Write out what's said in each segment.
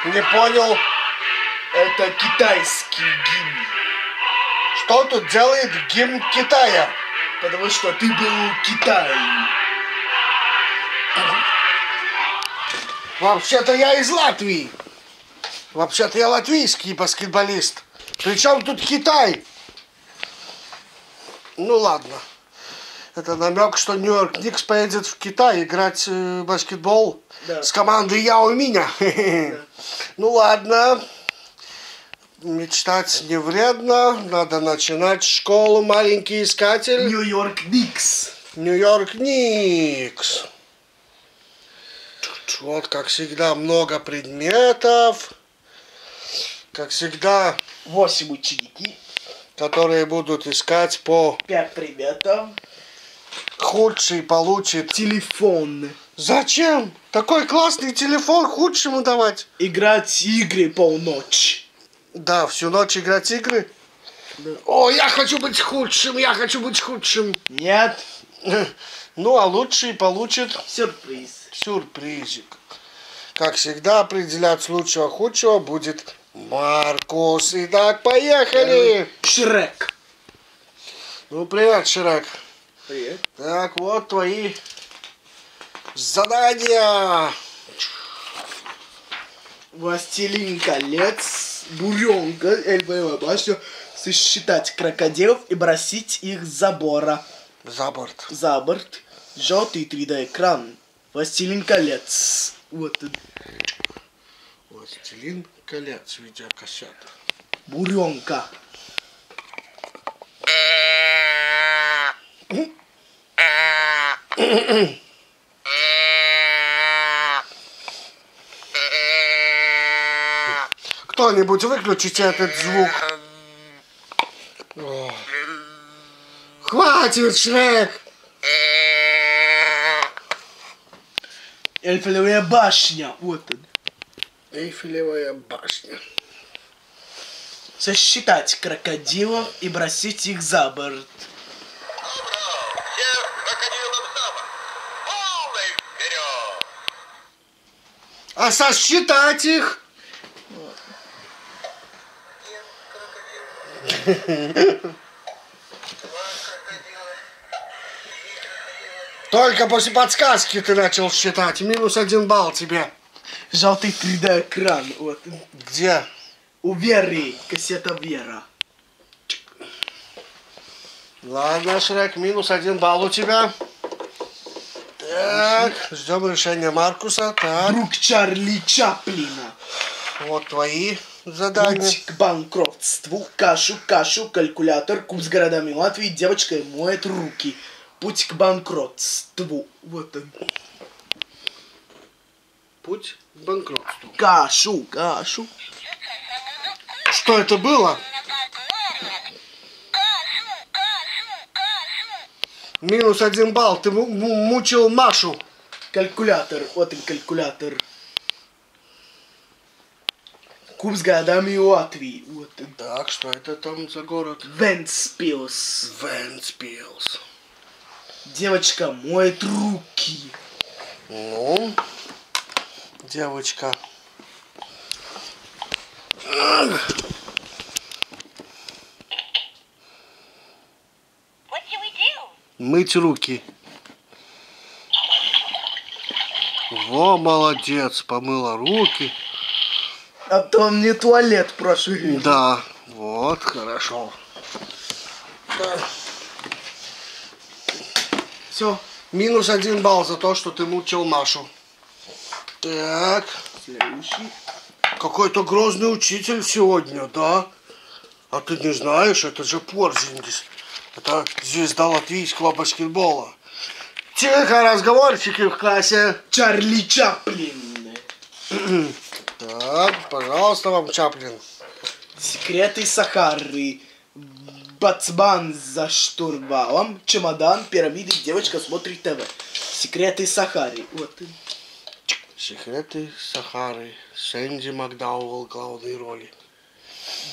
Не понял. Это китайский гимн. Что тут делает гимн Китая? Потому что ты был в Китае. Вообще-то я из Латвии. Вообще-то я латвийский баскетболист. Причем тут Китай? Ну ладно. Это намек, что Нью-Йорк Никс поедет в Китай играть в баскетбол с командой Яо Миня. Ну ладно. Мечтать не вредно. Надо начинать школу, маленький искатель. Нью-Йорк Никс. Нью-Йорк Никс. Вот, как всегда, много предметов. Как всегда, 8 ученики. которые будут искать по 5 предметов. худший получит. Телефон. Зачем? Такой классный телефон худшему давать. Играть игры полночь. Да, всю ночь играть игры. Да. О, я хочу быть худшим, я хочу быть худшим. Нет. Ну, а лучший получит Сюрприз. сюрпризик. Как всегда, определять лучшего худшего будет Маркус. Итак, поехали. Шрек. Ну, привет, Шрек. Привет. Так, вот твои задания. Властелин колец, буренка, эльфовая башня, сосчитать крокодилов и бросить их с забора. За борт. За борт. Желтый 3D-экран. Властелин колец. Вот он. Властелин колец, видеокассета. Буренка. Кто-нибудь выключите этот звук. О. Хватит, Шрек! Эльфовая башня. Вот он. Эйфелевая башня. Сосчитать крокодилов и бросить их за борт. Всех крокодилов за борт. Полный вперед! А сосчитать их? Только после подсказки ты начал считать. -1 балл тебе. Желтый 3D-экран. Вот. Где? У Веры. Кассета Вера. Ладно, Шрек, -1 балл у тебя. Так, ждем решения Маркуса. Так, Друг Чарли Чаплина. вот твои задания. Путь к банкротству. Кашу, калькулятор. Куб с городами Латвии. Девочка моет руки. Путь к банкротству. Вот он. Путь к банкротству. Кашу. Что это было? -1 балл. Ты мучил Машу. Калькулятор. Вот он, калькулятор. Куб с городами Латвии. Вот он. Так, что это там за город? Вентспилс. Вентспилс. Девочка моет руки. Ну, девочка. Мыть руки. Во, молодец, помыла руки. А то мне туалет прошли. Да, вот, хорошо. Да. Все. -1 балл за то, что ты мучил Машу. Так. Следующий. Какой-то грозный учитель сегодня, да? А ты не знаешь, это же Порзингис. Это звезда латвийского баскетбола. Тихо, разговорчики в классе. Чарли Чаплин. Так, пожалуйста, вам Чаплин. Секреты Сахары. Бацман за штурвалом, чемодан, пирамиды, девочка смотрит ТВ. Секреты Сахары. Вот. Секреты Сахары. Сэнди Макдауэлл главной роли.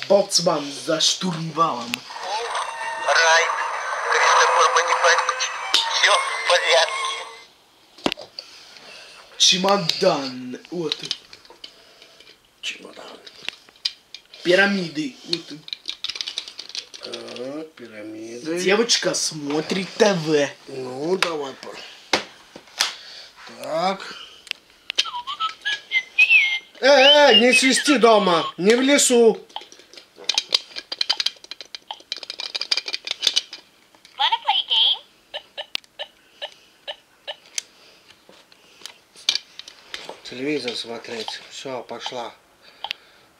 Боцман за штурвалом. Райт, Кристофор Манифатич, все в порядке. Чемодан. Вот. Чемодан. Пирамиды. Вот. Пирамиды. Девочка смотрит ТВ. Ну, давай. Так. Не свисти дома, не в лесу. Wanna play a game? Телевизор смотреть. Все, пошла.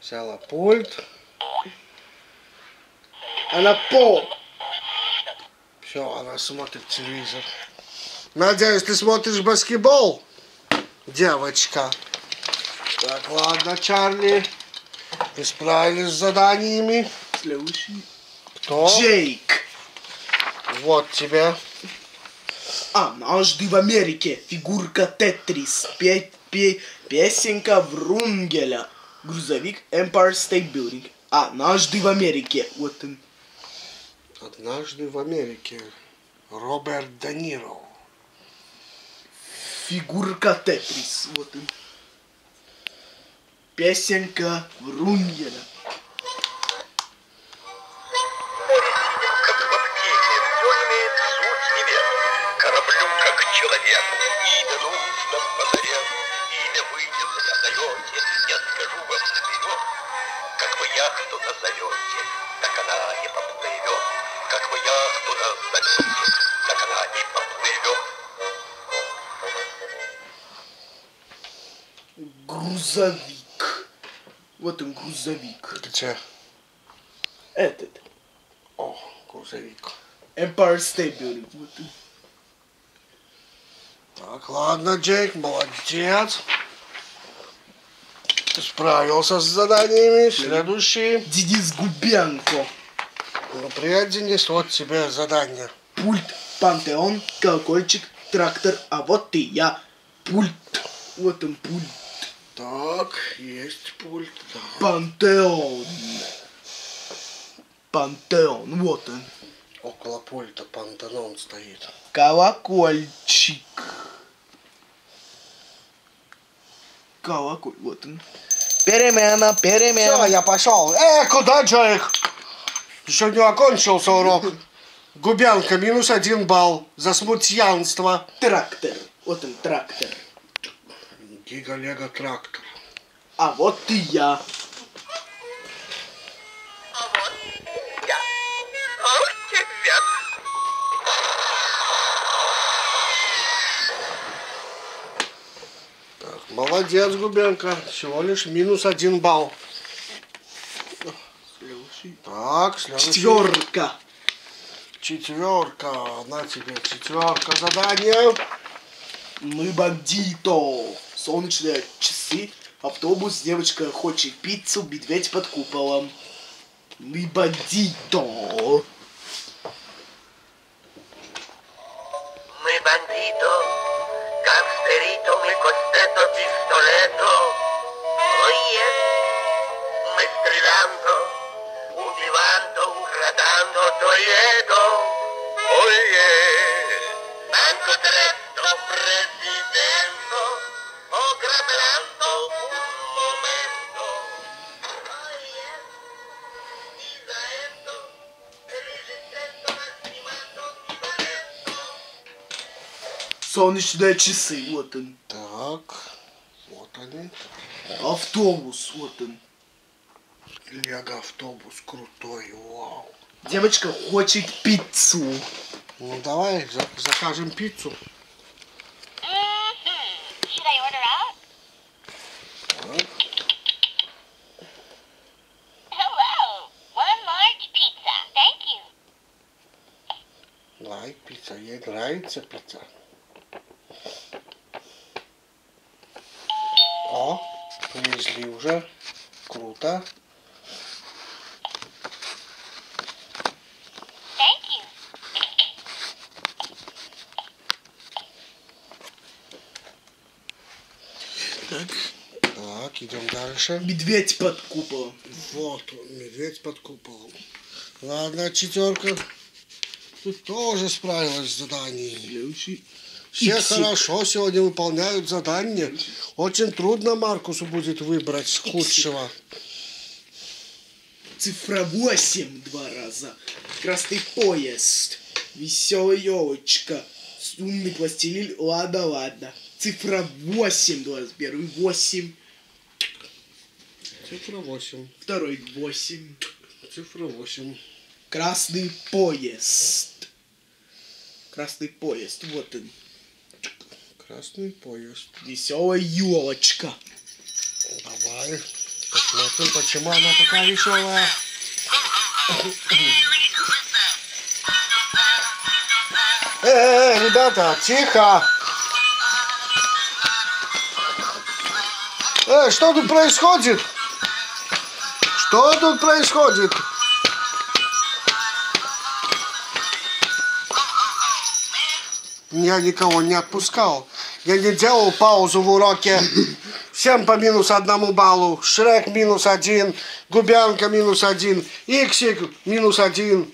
Взяла пульт. Она пол. Все, она смотрит телевизор. Надеюсь, ты смотришь баскетбол, девочка. Так, ладно, Чарли. Вы справились с заданиями. Следующий. Кто? Джейк. Вот тебе. Однажды в Америке. Фигурка Тетрис. Песенка Врунгеля. Грузовик Empire State Building. Однажды в Америке. Вот он. Однажды в Америке. Роберт Де Ниро. Фигурка Тетрис. Вот он. Песенка Врунгеля. Море синим, как в аптеке, все имеет суть невест. Кораблю, как человеку, имя нужно позарез. Имя вы не задаете, я скажу вам наперед. Как вы яхту назовете, так она не поплывет. Как вы яхту назовете, так она не поплывет. Грузовик. Вот он, грузовик. Где? Этот. О, грузовик. Empire State Building. Вот он. Так, ладно, Джейк, молодец. Ты справился с заданиями. Следующий. Денис Губенко. Ну, привет, Денис, вот тебе задание. Пульт, пантеон, колокольчик, трактор, а вот и я. Пульт. Вот он, пульт. Так, есть пульт. Да. Пантеон. Пантеон, вот он. Около пульта Пантенон стоит. Колокольчик. Колоколь, вот он. Перемена, Все, перемена. я пошел. Куда, Джейк? Еще не окончился урок. Губянка, -1 балл за смутьянство. Трактор. Вот он, трактор. Гига-лего трактор. А вот и я. А вот я. Ох, тебя. Так, молодец, Губенка. Всего лишь -1 балл. Следующий. Так, следующий. Четверка. Четверка. На тебе четверка задание. Мы бандито. Солнечные часы. Автобус, девочка хочет пиццу, медведь под куполом. Мы бандито. Мы бандито, гангстерито, мы костето, пистолето. Oye, мы стрелянто, убиванто, украданто, тоето. Oye, banco diretto, presidente, ограблянто, un momento. Oye, y за это, resistento, lastimando, violento. Солнечные часы. Вот он. Так, вот они. Автобус. Вот он. Лего-автобус крутой, вау. Девочка хочет пиццу. Ну давай, закажем пиццу. Should I order out? Hello. One large pizza. Thank you. Давай, пицца, ей нравится пицца. О, привезли уже. Круто. Так, идем дальше. Медведь под куполом. Вот он, медведь под куполом. Ладно, 4. Тут тоже справилась с заданием. Следующий. Все Иксик. хорошо сегодня выполняют задание. Очень трудно Маркусу будет выбрать худшего. Цифра 8 2 раза. Красный поезд. Веселая елочка. Умный пластилин. Ладно, ладно. Цифра 8 21. 8. Цифра 8. Второй 8. Цифра 8. Красный поезд. Красный поезд. Вот он. Красный поезд. Веселая елочка. Давай посмотрим, почему она такая веселая. Ребята, тихо! Что тут происходит? Что тут происходит? Я никого не отпускал. Я не делал паузу в уроке. Всем по -1 баллу. Шрек -1. Губянка -1. Иксик -1.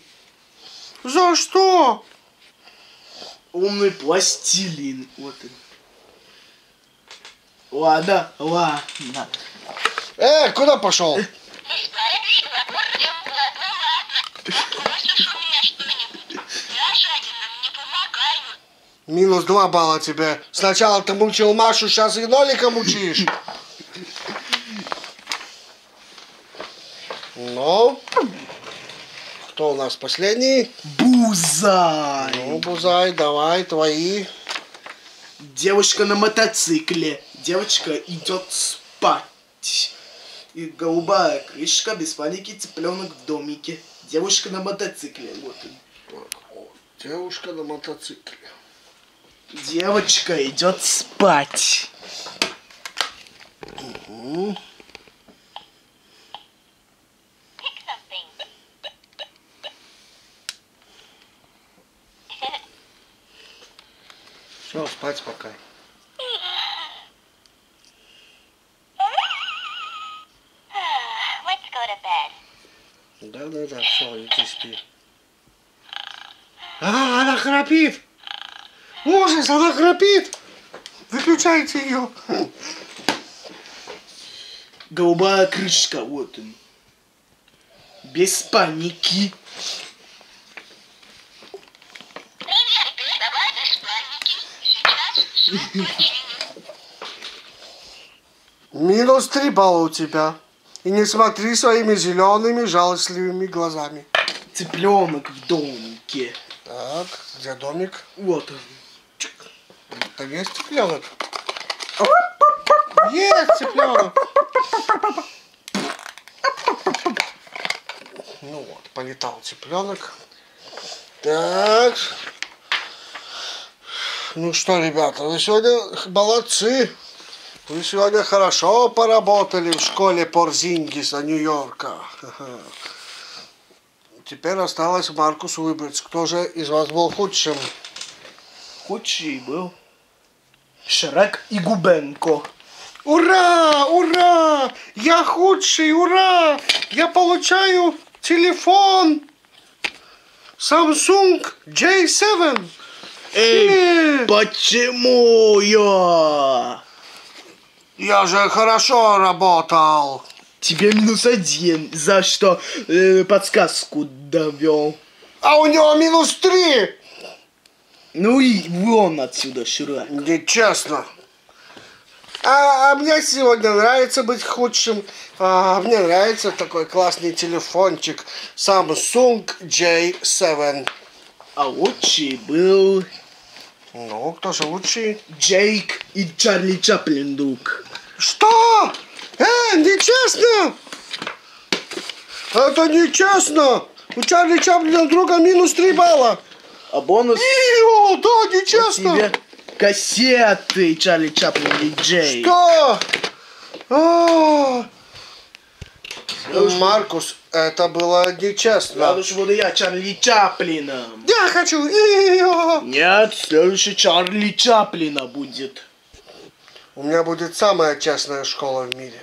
За что? Умный пластилин. Вот он. Ладно, ладно. Куда пошел? Несправедливо, Артем, ладно, ладно. Просишь у меня что-нибудь? Я жадина, не помогаю. -2 балла тебе. Сначала ты мучил Машу, сейчас и нолика мучишь. Ну, кто у нас последний? Бузай. Ну, Бузай, давай, твои. Девушка на мотоцикле. Девочка идет спать. И голубая крышка, без паники, цыпленок в домике. Девушка на мотоцикле. Вот он. Девушка на мотоцикле. Девочка идет спать. Pick something. Все, спать пока. Let's go to bed. Да, все, иди спи. Она храпит! Ужас, она храпит! Выключайте ее! Голубая крышка. Вот он. Без паники. Привет, давай без паники. Сейчас все починим. -3 балла у тебя. И не смотри своими зелеными жалостливыми глазами. Цыпленок в домике. Так, где домик? Вот он. Это есть цыпленок? Есть цыпленок! Ну вот, полетал цыпленок. Так. Ну что, ребята, вы сегодня молодцы. Вы сегодня хорошо поработали в школе Порзингиса, Нью-Йорка. Теперь осталось Маркусу выбрать, кто же из вас был худшим. Худший был Шрек и Губенко. Ура! Ура! Я худший! Ура! Я получаю телефон Samsung J7. Почему я? Я же хорошо работал. Тебе -1, за что подсказку довел. А у него -3. Ну и вон отсюда, Шрек. Нечестно. А мне сегодня нравится быть худшим. Мне нравится такой классный телефончик Samsung J7. А лучший был Ну, кто же лучший? Джейк и Чарли Чаплин друг. Что? Нечестно! Это нечестно! У Чарли Чаплина друга -3 балла. А бонус Да, нечестно! тебе кассеты Чарли Чаплин и Джей. Что? Маркус, это было нечестно. Следующий буду я Чарли Чаплином. Я хочу. Нет, следующий Чарли Чаплина будет. У меня будет самая честная школа в мире.